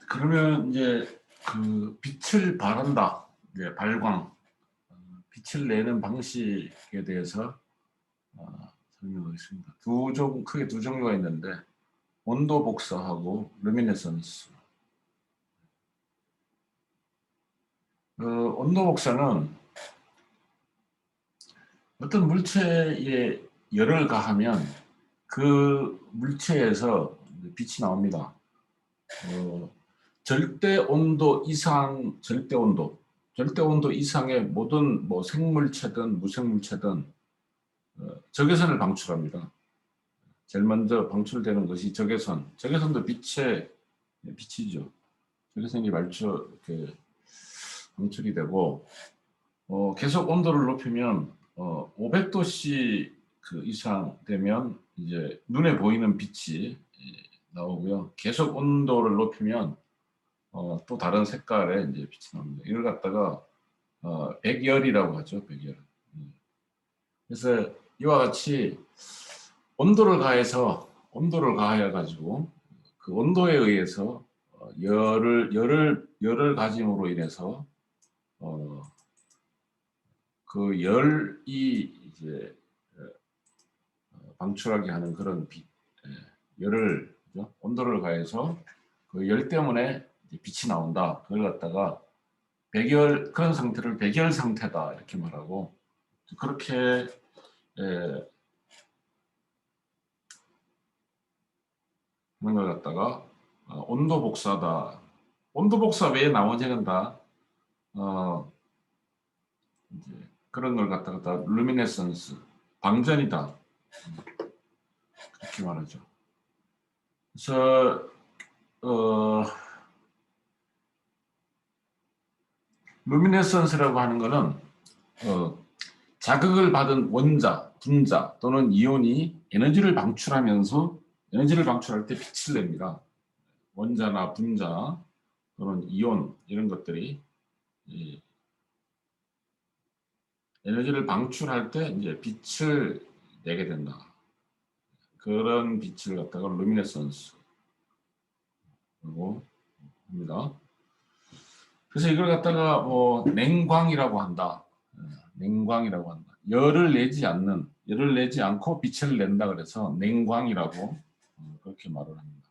그러면 이제 그 빛을 발한다, 이제 발광, 빛을 내는 방식에 대해서 설명하겠습니다. 크게 두 종류가 있는데 온도 복사하고 루미네선스. 온도 복사는 어떤 물체에 열을 가하면 그 물체에서 빛이 나옵니다. 절대 온도 이상의 모든 뭐 생물체든 무생물체든 적외선을 방출합니다. 제일 먼저 방출되는 것이 적외선. 적외선도 빛이죠. 적외선이 이렇게 방출이 되고, 계속 온도를 높이면 500도씨 그 이상 되면 이제 눈에 보이는 빛이 나오고요. 계속 온도를 높이면 또 다른 색깔의 이제 빛이 나옵니다. 이걸 갖다가 백열이라고 하죠. 백열. 그래서 이와 같이 온도를 가해 가지고 그 온도에 의해서 열을 가짐으로 인해서 그 열이 이제 방출하게 하는 그런 열을, 그죠? 온도를 가해서 그 열 때문에 빛이 나온다. 그걸 갖다가 그런 상태를 백열 상태다 이렇게 말하고, 그렇게 하는 걸 갖다가 온도 복사다. 온도 복사 외에 나머지는 다 이제 그런 걸 갖다가 다 루미네선스, 방전이다 그렇게 말하죠. 그래서 루미네선스라고 하는 거는 자극을 받은 원자, 분자 또는 이온이 에너지를 방출할 때 빛을 냅니다. 원자나 분자 또는 이온 이런 것들이 에너지를 방출할 때 이제 빛을 내게 된다. 그런 빛을 갖다가 루미네선스라고 합니다. 그래서 이걸 갖다가 뭐 냉광이라고 한다. 냉광이라고 한다. 열을 내지 않고 빛을 낸다 그래서 냉광이라고 그렇게 말을 합니다.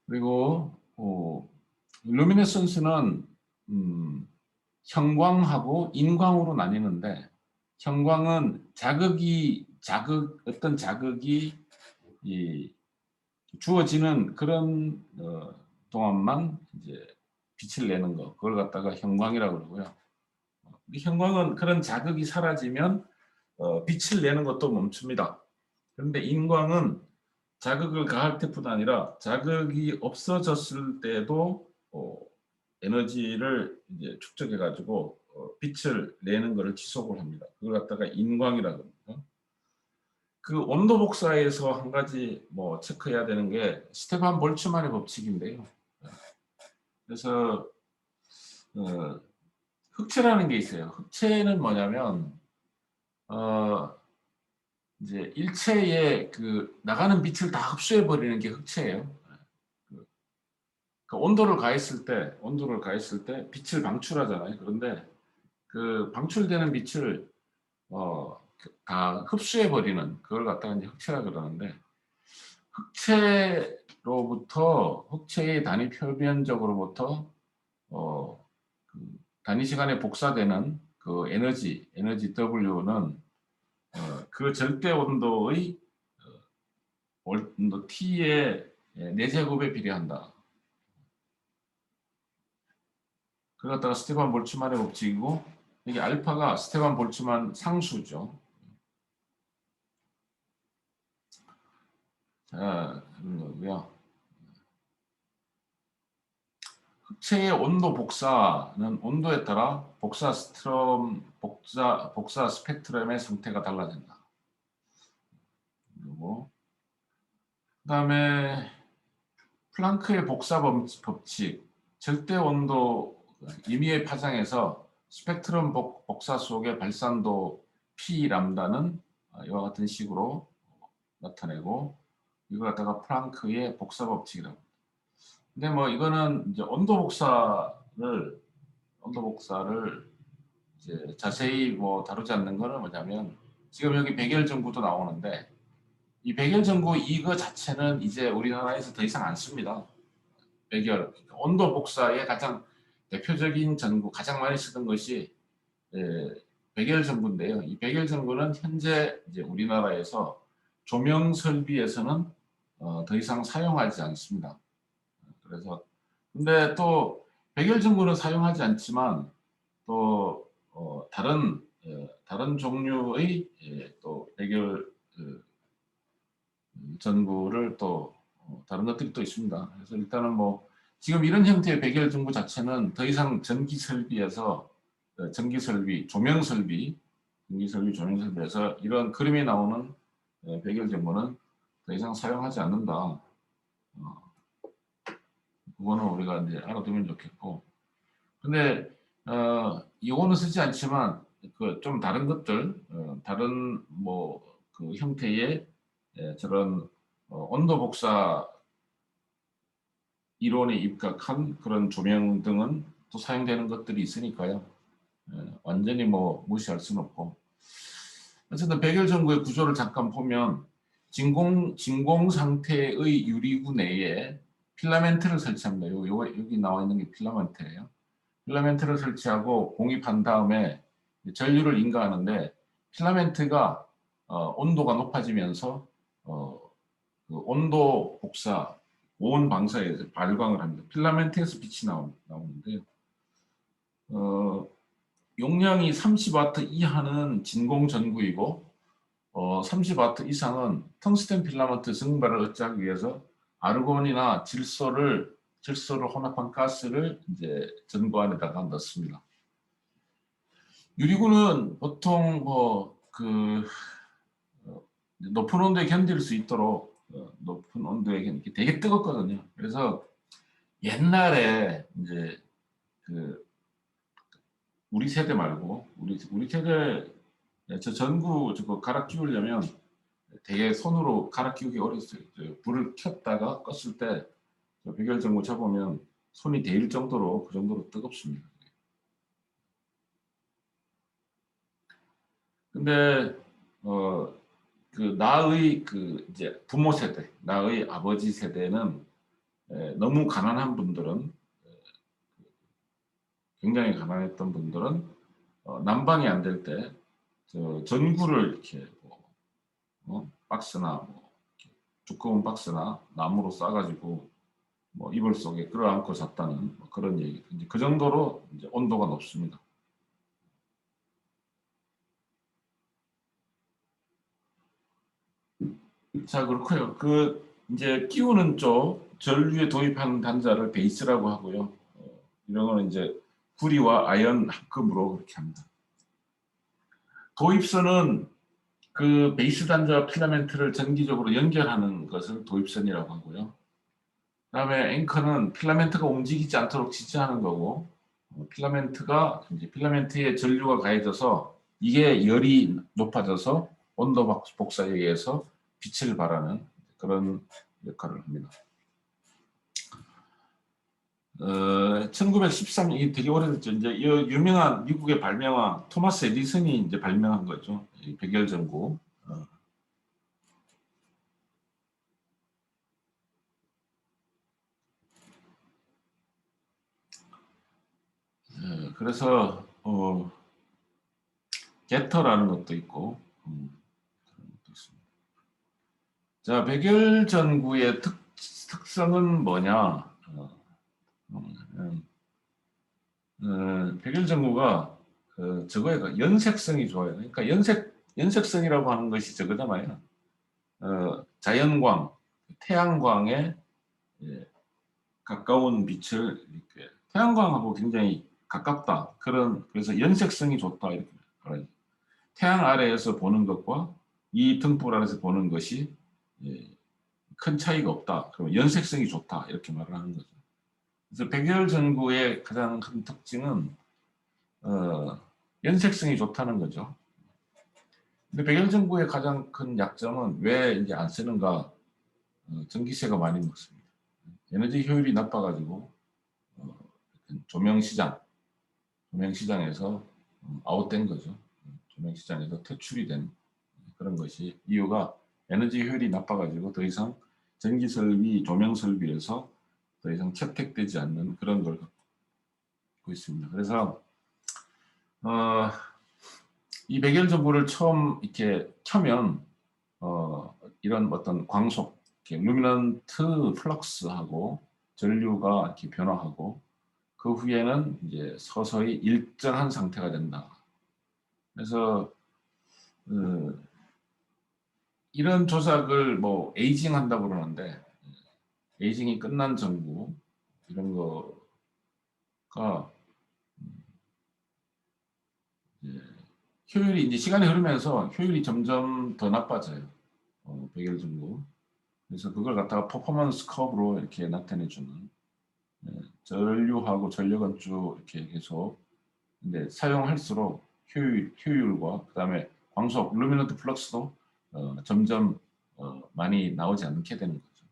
그리고 루미네선스는 형광하고 인광으로 나뉘는데, 형광은 어떤 자극이 주어지는 그런 동안만 이제 빛을 내는 거, 그걸 갖다가 형광이라고 그러고요. 형광은 그런 자극이 사라지면 빛을 내는 것도 멈춥니다. 그런데 인광은 자극을 가할 때뿐 아니라 자극이 없어졌을 때도 에너지를 이제 축적해 가지고 빛을 내는 것을 지속을 합니다. 그걸 갖다가 인광이라고 합니다. 그 온도 복사에서 한 가지 뭐 체크해야 되는 게 스테판 볼츠만의 법칙인데요. 그래서 흑체라는 게 있어요. 흑체는 뭐냐면 이제 일체의 그 나가는 빛을 다 흡수해 버리는 게 흑체예요. 그 온도를 가했을 때 빛을 방출하잖아요. 그런데 그 방출되는 빛을 다 흡수해 버리는 그걸 갖다가 이제 흑체라 그러는데, 흑체의 단위 표면적으로부터 그 단위 시간에 복사되는 그 에너지 W는 그 절대 온도의 온도 T의 4제곱에 비례한다. 그걸 갖다가 스테판 볼츠만의 법칙이고, 이게 알파가 스테판 볼츠만 상수죠. 자, 그런 거고요. 흑체의 온도 복사는 온도에 따라 복사 스펙트럼의 상태가 달라진다. 그리고 그다음에 플랑크의 복사 법칙, 절대 온도 임의의 파장에서 스펙트럼 복사 속의 발산도 P 람다는 이와 같은 식으로 나타내고, 이거 갖다가 플랑크의 복사 법칙이라고. 근데 뭐 이거는 이제 온도 복사를 이제 자세히 뭐 다루지 않는 거는 뭐냐면 지금 여기 백열전구도 나오는데 이 백열전구 이거 자체는 이제 우리나라에서 더 이상 안 씁니다. 백열 온도 복사의 가장 대표적인 전구 가장 많이 쓰던 것이 백열 전구인데요. 이 백열 전구는 현재 이제 우리나라에서 조명 설비에서는 더 이상 사용하지 않습니다. 그래서 근데 또 백열 전구는 사용하지 않지만 또 다른 종류의 또 백열 전구를 또 다른 것들이 또 있습니다. 그래서 일단은 뭐 지금 이런 형태의 백열 전구 자체는 더 이상 전기 설비에서 전기 설비, 조명 설비, 조명 설비에서 이런 그림이 나오는 백열 전구는 더 이상 사용하지 않는다. 그거는 우리가 이제 알아두면 좋겠고. 근데 이거는 쓰지 않지만 그 좀 다른 것들, 다른 뭐 그 형태의 저런 온도 복사 이론에 입각한 그런 조명 등은 또 사용되는 것들이 있으니까요. 완전히 뭐 무시할 수는 없고. 어쨌든 백열전구의 구조를 잠깐 보면 진공 상태의 유리구 내에 필라멘트를 설치합니다. 여기 나와 있는 게 필라멘트예요. 필라멘트를 설치하고 공입한 다음에 전류를 인가하는데 필라멘트가 온도가 높아지면서 그 온도 복사, 고온 방사에 발광을 합니다. 필라멘트에서 빛이 나오는데요. 용량이 30W 이하는 진공 전구이고 30W 이상은 텅스텐 필라멘트 증발을 억제하기 위해서 아르곤이나 질소를 혼합한 가스를 이제 전구 안에다가 넣습니다. 유리구는 보통 높은 온도에 견딜 수 있도록 높은 온도에 되게 뜨겁거든요. 그래서 옛날에 이제 그 우리 세대 말고 우리 세대 저 전구 저거 갈아 끼우려면 되게 손으로 갈아 끼우기 어렸어요. 불을 켰다가 껐을 때 백열 전구 잡으면 손이 데일 정도로 그 정도로 뜨겁습니다. 근데 나의 이제 부모 세대, 나의 아버지 세대는 너무 가난한 분들은 굉장히 가난했던 분들은 난방이 안 될 때 전구를 이렇게 박스나 두꺼운 박스나 나무로 싸가지고 이불 속에 끌어안고 잤다는 그런 얘기. 이제 그 정도로 이제 온도가 높습니다. 자, 그렇고요. 이제 끼우는 쪽 전류에 도입하는 단자를 베이스라고 하고요. 이런 거는 이제 구리와 아연 합금으로 그렇게 합니다. 도입선은 그 베이스 단자와 필라멘트를 전기적으로 연결하는 것을 도입선이라고 하고요. 그다음에 앵커는 필라멘트가 움직이지 않도록 지지하는 거고, 필라멘트에 전류가 가해져서 이게 열이 높아져서 온도 복사에 의해서 빛을 발하는 그런 역할을 합니다. 1913년, 이 되게 오래됐죠. 이제 이 유명한 미국의 발명왕 토마스 에디슨이 이제 발명한 거죠. 이 백열전구. 그래서 게터라는 것도 있고 그런 것도 있습니다. 자, 백열전구의 특성은 뭐냐? 백열전구가 저거에 연색성이 좋아요. 그러니까 연색성이라고 하는 것이 저거잖아요. 자연광, 태양광에 가까운 빛을 이렇게 태양광하고 굉장히 가깝다. 그래서 연색성이 좋다 이렇게 말하죠. 태양 아래에서 보는 것과 이 등불 아래에서 보는 것이 큰 차이가 없다. 그럼 연색성이 좋다 이렇게 말을 하는 거죠. 그래서 백열전구의 가장 큰 특징은 연색성이 좋다는 거죠. 근데 백열전구의 가장 큰 약점은 왜 이제 안 쓰는가? 전기세가 많이 먹습니다. 에너지 효율이 나빠가지고 조명 시장에서 아웃된 거죠. 조명 시장에서 퇴출이 된 그런 것이 이유가 에너지 효율이 나빠가지고 더 이상 전기 설비, 조명 설비에서 더 이상 채택되지 않는 그런 걸 갖고 있습니다. 그래서 이 백열 전구를 처음 이렇게 켜면 이런 어떤 광속, 이렇게 루미넌트 플럭스하고 전류가 이렇게 변화하고 그 후에는 이제 서서히 일정한 상태가 된다. 그래서 이런 조작을 뭐 에이징 한다고 그러는데 에이징이 끝난 전구 이런 거가 이제 효율이 이제 시간이 흐르면서 효율이 점점 더 나빠져요. 백열 전구. 그래서 그걸 갖다가 퍼포먼스 커브로 이렇게 나타내주는 전류하고 전력은 쭉 이렇게 계속 근데 사용할수록 효율과 그다음에 광속 루미넌트 플럭스도 점점 많이 나오지 않게 되는 거죠.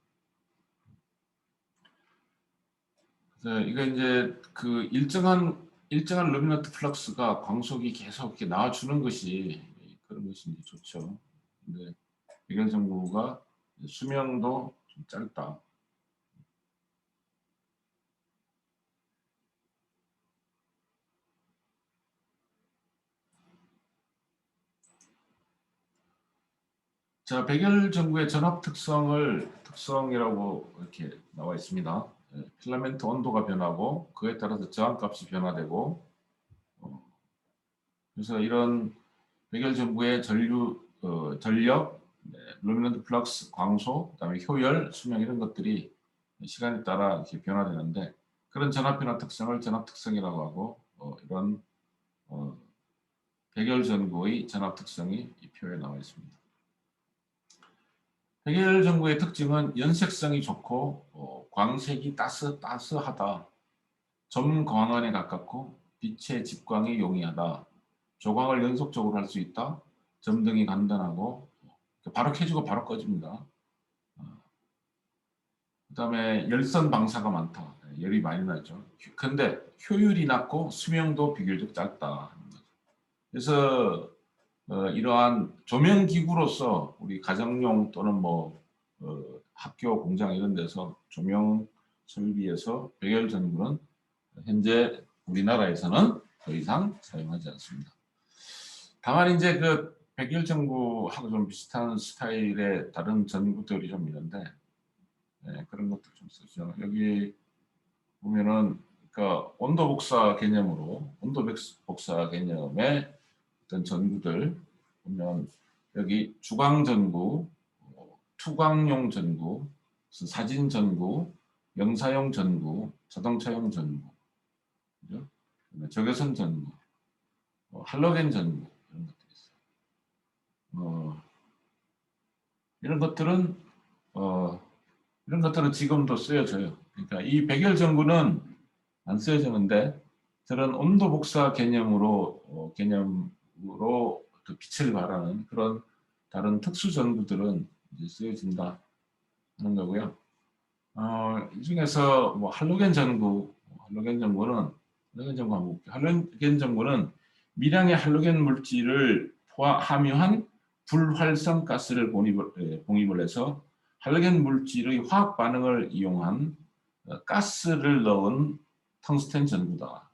그래서 이거 이제 그 일정한 루미넌트 플럭스가 광속이 계속 이렇게 나와주는 것이 그런 것이 이제 좋죠. 근데 백열 전구가 수명도 좀 짧다. 자, 백열 전구의 전압 특성이라고 이렇게 나와 있습니다. 필라멘트 온도가 변하고 그에 따라서 저항값이 변화되고 그래서 이런 백열 전구의 전력, 루미넌트 플럭스, 광소, 그다음에 효열, 수명 이런 것들이 시간에 따라 이렇게 변화되는데 그런 전압 변화 특성을 전압 특성이라고 하고 이런 백열 전구의 전압 특성이 이 표에 나와 있습니다. 백열 전구의 특징은 연색성이 좋고 광색이 따스하다. 점광원에 가깝고 빛의 집광이 용이하다. 조광을 연속적으로 할 수 있다. 점등이 간단하고 바로 켜지고 바로 꺼집니다. 그다음에 열선 방사가 많다. 열이 많이 나죠. 근데 효율이 낮고 수명도 비교적 짧다. 그래서 이러한 조명 기구로서 우리 가정용 또는 뭐 학교 공장 이런 데서 조명 설비에서 백열 전구는 현재 우리나라에서는 더 이상 사용하지 않습니다. 다만 이제 그 백열 전구하고 좀 비슷한 스타일의 다른 전구들이 좀 있는데 그런 것들 좀 쓰죠. 여기 보면은 그러니까 온도 복사 개념의 어떤 전구들 보면 여기 주광 전구, 투광용 전구, 사진 전구, 영사용 전구, 자동차용 전구, 그죠? 적외선 전구, 할로겐 전구 이런 것들이 있어요. 이런 것들은 이런 것들은 지금도 쓰여져요. 그러니까 이 백열 전구는 안 쓰여지는데 저런 온도 복사 개념으로 그 빛을 발하는 그런 다른 특수 전구들은 이제 쓰여진다 하는 거고요. 이 중에서 뭐 할로겐 전구, 할로겐 전구는 미량의 할로겐 물질을 함유한 불활성 가스를 봉입을 해서 할로겐 물질의 화학 반응을 이용한 가스를 넣은 텅스텐 전구다.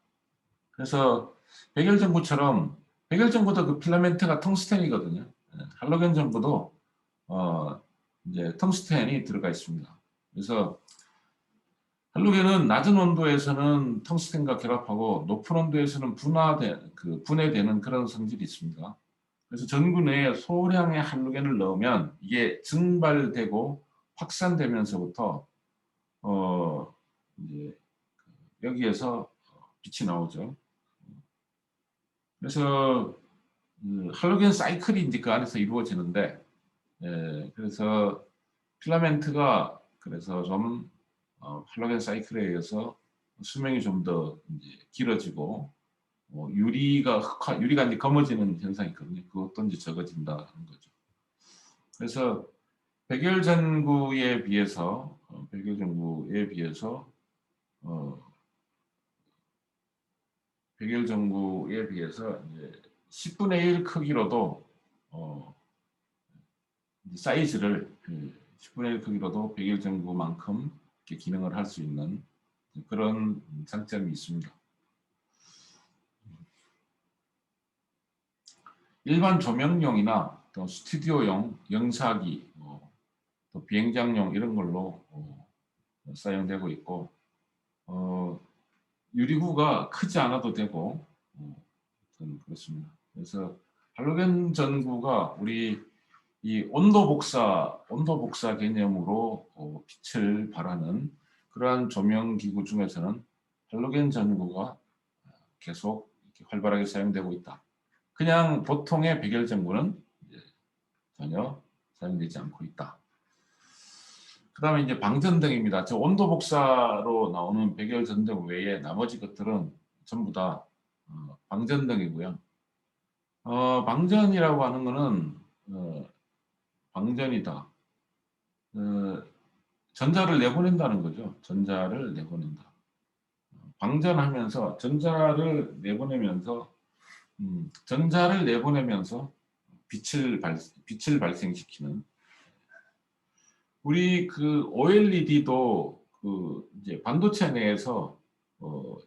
그래서 백열 전구처럼 백열 전구도 그 필라멘트가 텅스텐이거든요. 할로겐 전구도 이제 텅스텐이 들어가 있습니다. 그래서 할로겐은 낮은 온도에서는 텅스텐과 결합하고 높은 온도에서는 분해되는 그런 성질이 있습니다. 그래서 전구 내에 소량의 할로겐을 넣으면 이게 증발되고 확산되면서부터 이제 여기에서 빛이 나오죠. 그래서 할로겐 사이클이 이제 그 안에서 이루어지는데, 그래서 필라멘트가 그래서 좀 할로겐 사이클에 의해서 수명이 좀 더 길어지고 유리가 이제 검어지는 현상이 있거든요. 그것도 이제 적어진다 하는 거죠. 그래서 백열전구에 비해서 백열전구에 비해서 어, 백열전구에 비해서 이제 10분의 1 크기로도 사이즈를 10분의 1 크기로도 백열전구만큼 이렇게 기능을 할 수 있는 그런 장점이 있습니다. 일반 조명용이나 또 스튜디오용, 영사기, 또 비행장용 이런 걸로 사용되고 있고 유리구가 크지 않아도 되고 저는 그렇습니다. 그래서 할로겐 전구가 우리 이 온도 복사 개념으로 빛을 발하는 그러한 조명 기구 중에서는 할로겐 전구가 계속 이렇게 활발하게 사용되고 있다. 그냥 보통의 백열 전구는 전혀 사용되지 않고 있다. 그 다음에 이제 방전등입니다. 저 온도 복사로 나오는 백열 전등 외에 나머지 것들은 전부 다 방전등이고요. 방전이라고 하는 거는 방전이다. 전자를 내보낸다는 거죠. 전자를 내보낸다. 방전하면서 전자를 내보내면서 빛을 발생시키는 우리 그 OLED도 그 이제 반도체 내에서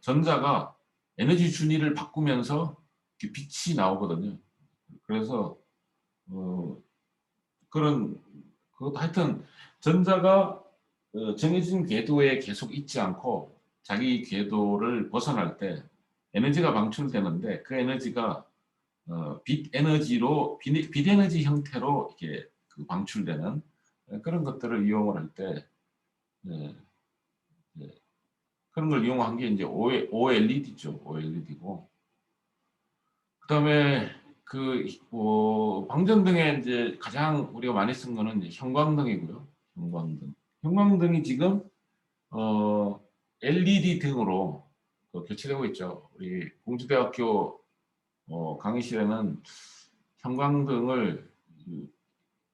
전자가 에너지 준위를 바꾸면서 빛이 나오거든요. 그래서 그런 그것도 하여튼 전자가 정해진 궤도에 계속 있지 않고 자기 궤도를 벗어날 때 에너지가 방출되는데 그 에너지가 빛 에너지 형태로 이렇게 그 방출되는 그런 것들을 이용을 할 때 그런 걸 이용한 게 이제 OLED죠. OLED고 그다음에 그 방전등에 이제 가장 우리가 많이 쓴 거는 이제 형광등이고요. 형광등이 지금 LED 등으로 교체되고 있죠. 우리 공주대학교 강의실에는 형광등을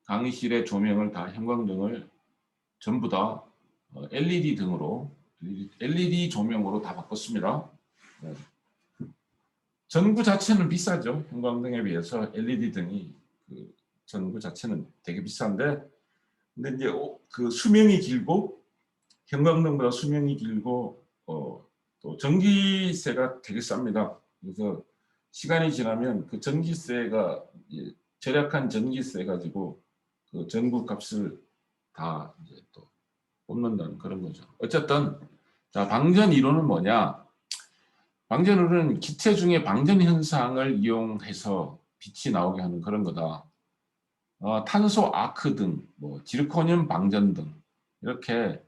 강의실의 조명을 다 형광등을 전부 다 LED 등으로 LED 조명으로 다 바꿨습니다. 네. 전구 자체는 비싸죠. 형광등에 비해서 LED 등이 그 전구 자체는 되게 비싼데 근데 이제 그 수명이 길고 형광등보다 수명이 길고 또 전기세가 되게 쌉니다. 그래서 시간이 지나면 그 전기세가 절약한 전기세 가지고 그 전구 값을 다 이제 또 뽑는다는 그런 거죠. 어쨌든 자 방전 이론은 뭐냐? 방전 이론은 기체 중에 방전 현상을 이용해서 빛이 나오게 하는 그런 거다. 탄소 아크 등, 뭐 지르코늄 방전 등 이렇게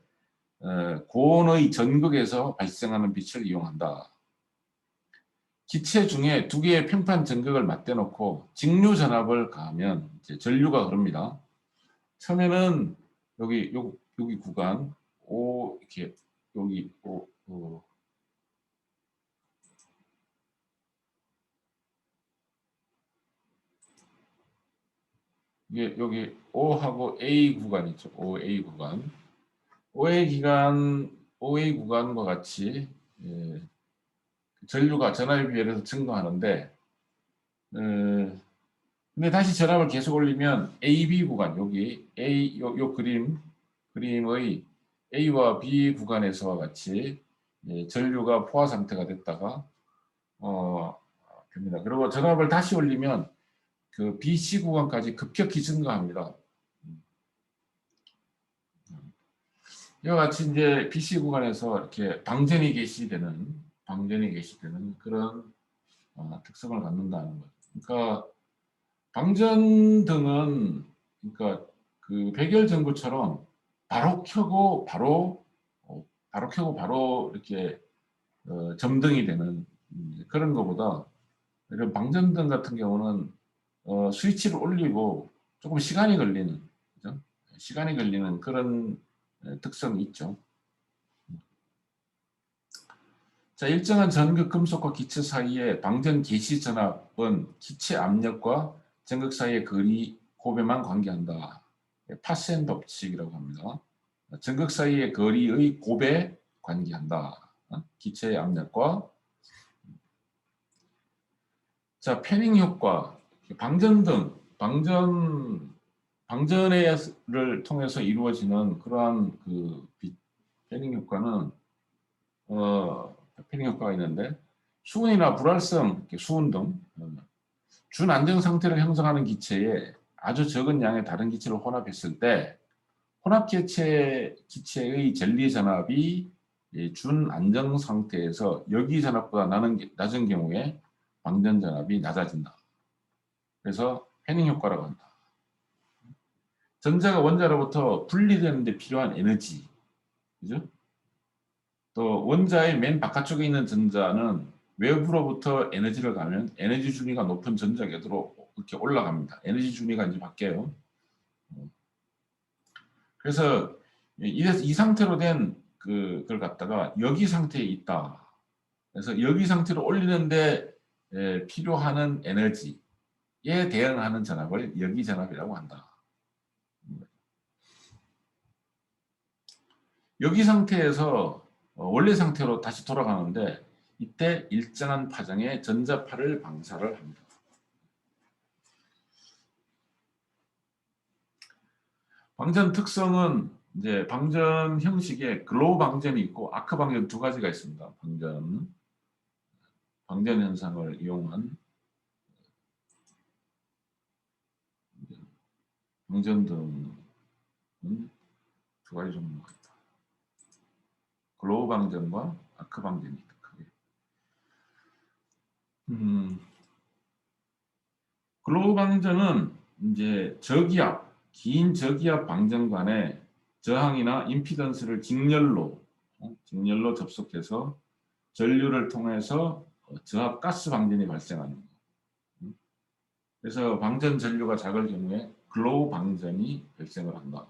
고온의 전극에서 발생하는 빛을 이용한다. 기체 중에 두 개의 평판 전극을 맞대놓고 직류 전압을 가하면 이제 전류가 흐릅니다. 처음에는 여기 구간 O 이렇게 여기 이게 여기 O하고 A 구간 있죠. OA 구간. OA 구간과 같이 전류가 전압에 비해서 증가하는데 근데 다시 전압을 계속 올리면 AB 구간 여기 요 그림의 A와 B 구간에서와 같이 전류가 포화 상태가 됐다가 됩니다. 그리고 전압을 다시 올리면 그 BC 구간까지 급격히 증가합니다. 이와 같이 이제 BC 구간에서 이렇게 방전이 개시되는 그런 특성을 갖는다는 거죠. 그러니까 방전등은 그러니까 그 백열 전구처럼 바로 켜고 바로 이렇게 점등이 되는 그런 것보다 이런 방전등 같은 경우는 스위치를 올리고 조금 시간이 걸리는 그죠? 시간이 걸리는 그런 특성이 있죠. 자, 일정한 전극 금속과 기체 사이의 방전 개시 전압은 기체 압력과 전극 사이의 거리 곱에만 관계한다. 파센 법칙이라고 합니다. 전극 사이의 거리의 곱에 관계한다. 기체의 압력과 자 패닝 효과, 방전등, 방전을 통해서 이루어지는 그러한 그 패닝 효과는 패닝 효과가 있는데 수은이나 불활성, 수은 등 준안정 상태를 형성하는 기체에 아주 적은 양의 다른 기체를 혼합했을 때 혼합 기체의 젤리 전압이 준안정 상태에서 여기 전압보다 낮은 경우에 방전 전압이 낮아진다. 그래서 패닝 효과라고 한다. 전자가 원자로부터 분리되는데 필요한 에너지, 그죠? 또 원자의 맨 바깥쪽에 있는 전자는 외부로부터 에너지를 가면 에너지 준위가 높은 전자 궤도로 이렇게 올라갑니다. 에너지 준위가 이제 바뀌어요. 그래서 이 상태로 된 그걸 갖다가 여기 상태에 있다. 그래서 여기 상태로 올리는데 필요한 에너지에 대응하는 전압을 여기 전압이라고 한다. 여기 상태에서 원래 상태로 다시 돌아가는데 이때 일정한 파장의 전자파를 방사를 합니다. 방전 특성은 이제 방전 형식에 글로우 방전이 있고 아크 방전 두 가지가 있습니다. 방전 현상을 이용한 방전 등은 두 가지 종류가 있다. 글로우 방전과 아크 방전이 있다. 글로우 방전은 이제 긴 저기압 방전 간에 저항이나 임피던스를 직렬로 접속해서 전류를 통해서 저압 가스 방전이 발생하는 거예요. 그래서 방전 전류가 작을 경우에 글로우 방전이 발생을 한다.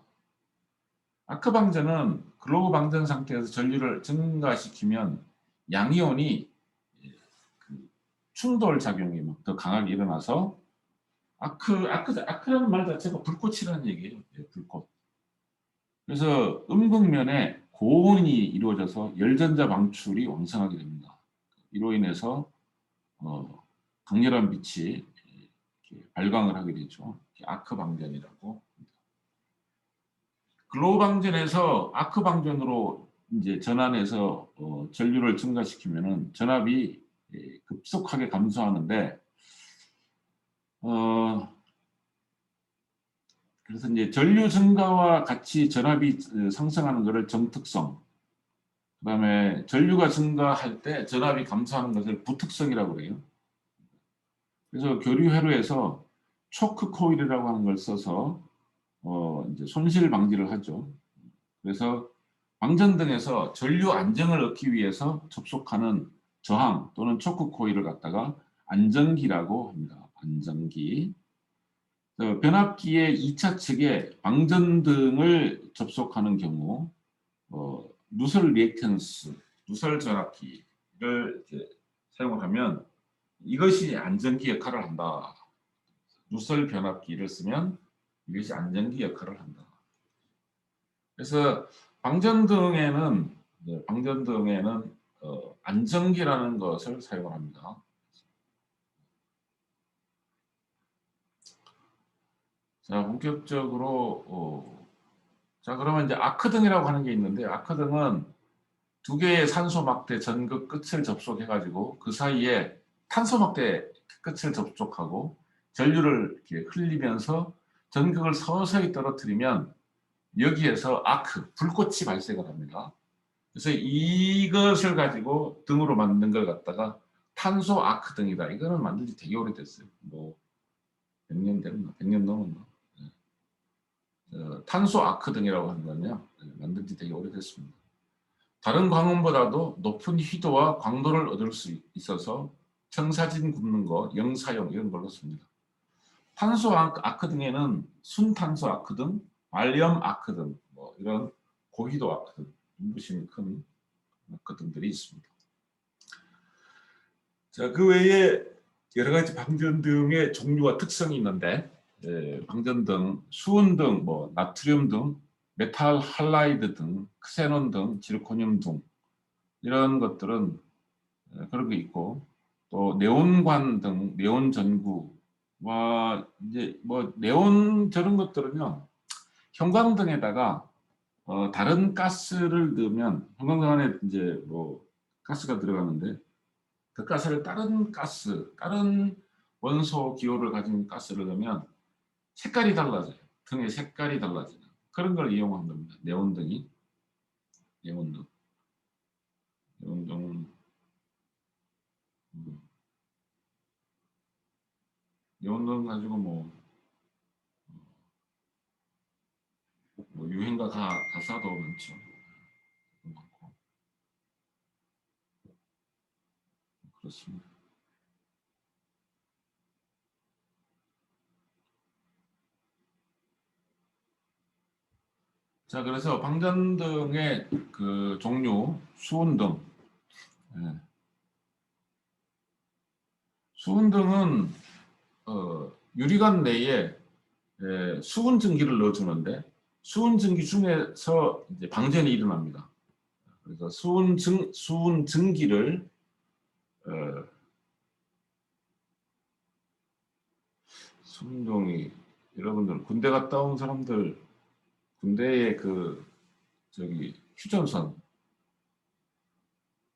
아크 방전은 글로우 방전 상태에서 전류를 증가시키면 양이온이 충돌 작용이 더 강하게 일어나서 아크라는 말 자체가 불꽃이라는 얘기예요. 불꽃. 그래서 음극면에 고온이 이루어져서 열전자 방출이 왕성하게 됩니다. 이로 인해서 강렬한 빛이 발광을 하게 되죠. 아크 방전이라고. 글로우 방전에서 아크 방전으로 이제 전환해서 전류를 증가시키면은 전압이 급속하게 감소하는데 그래서 이제 전류 증가와 같이 전압이 상승하는 것을 정특성, 그다음에 전류가 증가할 때 전압이 감소하는 것을 부특성이라고 그래요. 그래서 교류 회로에서 초크 코일이라고 하는 걸 써서 이제 손실 방지를 하죠. 그래서 방전등에서 전류 안정을 얻기 위해서 접속하는 저항 또는 초크 코일을 갖다가 안정기라고 합니다. 안정기. 변압기의 2차 측에 방전등을 접속하는 경우 누설 리액턴스, 누설 전압기를 사용을 하면 이것이 안정기 역할을 한다. 누설 변압기를 쓰면 이것이 안정기 역할을 한다. 그래서 방전등에는 안정기라는 것을 사용을 합니다. 자, 본격적으로 자, 그러면 이제 아크등이라고 하는 게 있는데 아크등은 두 개의 산소 막대 전극 끝을 접속해 가지고 그 사이에 탄소 막대 끝을 접촉하고 전류를 이렇게 흘리면서 전극을 서서히 떨어뜨리면 여기에서 불꽃이 발생을 합니다. 그래서 이것을 가지고 등으로 만든 걸 갖다가 탄소 아크등이다. 이거는 만든 지 되게 오래됐어요. 뭐 100년 됐나? 100년 넘었나? 탄소 아크등이라고 하는 건요. 만든 지 되게 오래됐습니다. 다른 광원보다도 높은 희도와 광도를 얻을 수 있어서 청사진 굽는 거, 영사용 이런 걸로 씁니다. 탄소 아크등에는 순탄소 아크등, 말염 아크등, 뭐 이런 고희도 아크등, 눈부심이 큰 아크등들이 있습니다. 자, 그 외에 여러 가지 방전 등의 종류와 특성이 있는데 방전등, 수은등, 뭐 나트륨 등, 메탈 할라이드 등, 크세논 등, 지르코늄 등 이런 것들은 그런 게 있고, 또 네온관 등 네온 전구와 이제 뭐 네온 저런 것들은요, 형광등에다가 다른 가스를 넣으면 형광등 안에 이제 뭐 가스가 들어가는데 그 가스를 다른 원소 기호를 가진 가스를 넣으면 색깔이 달라져요. 등의 색깔이 달라지는 그런 걸 이용한 겁니다. 네온등이. 네온등. 네온등. 음, 네온등 가지고 뭐 유행가 가사도 많죠. 많고. 그렇습니다. 자, 그래서 방전등의 그 종류, 수은등. 예. 수은등은 유리관 내에 수은증기를 넣어주는데 수은증기 중에서 이제 방전이 일어납니다. 그래서 수은증기를 어, 수은동이 여러분들 군대 갔다 온 사람들 군대의 그 저기 휴전선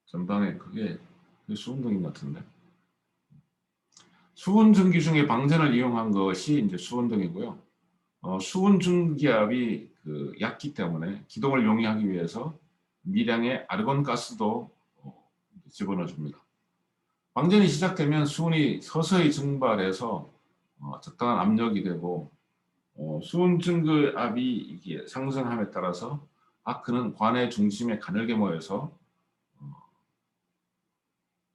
전방에 그게 수은등인 것 같은데 수은증기 중에 방전을 이용한 것이 이제 수은등이고요. 수은중기압이 얕기 때문에 기동을 용이하기 위해서 미량의 아르곤 가스도 집어넣어 줍니다. 방전이 시작되면 수은이 서서히 증발해서 적당한 압력이 되고 수은 증기압이 이게 상승함에 따라서 아크는 관의 중심에 가늘게 모여서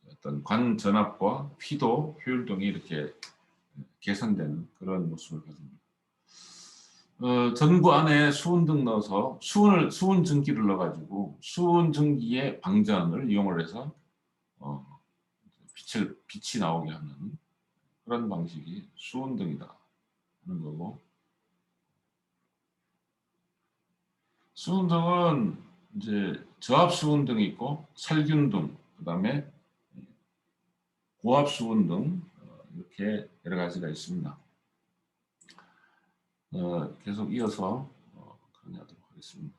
어떤 관 전압과 휘도, 효율 등이 이렇게 개선되는 그런 모습을 가집니다. 전구 안에 수은등 넣어서 수은 증기를 넣어가지고 수은 증기의 방전을 이용을 해서 빛이 나오게 하는 그런 방식이 수은등이다 하는 거고 수은등은 이제 저압 수은등이 있고 살균등 그다음에 고압 수은등 이렇게 여러 가지가 있습니다. 계속 이어서 강의하도록 하겠습니다.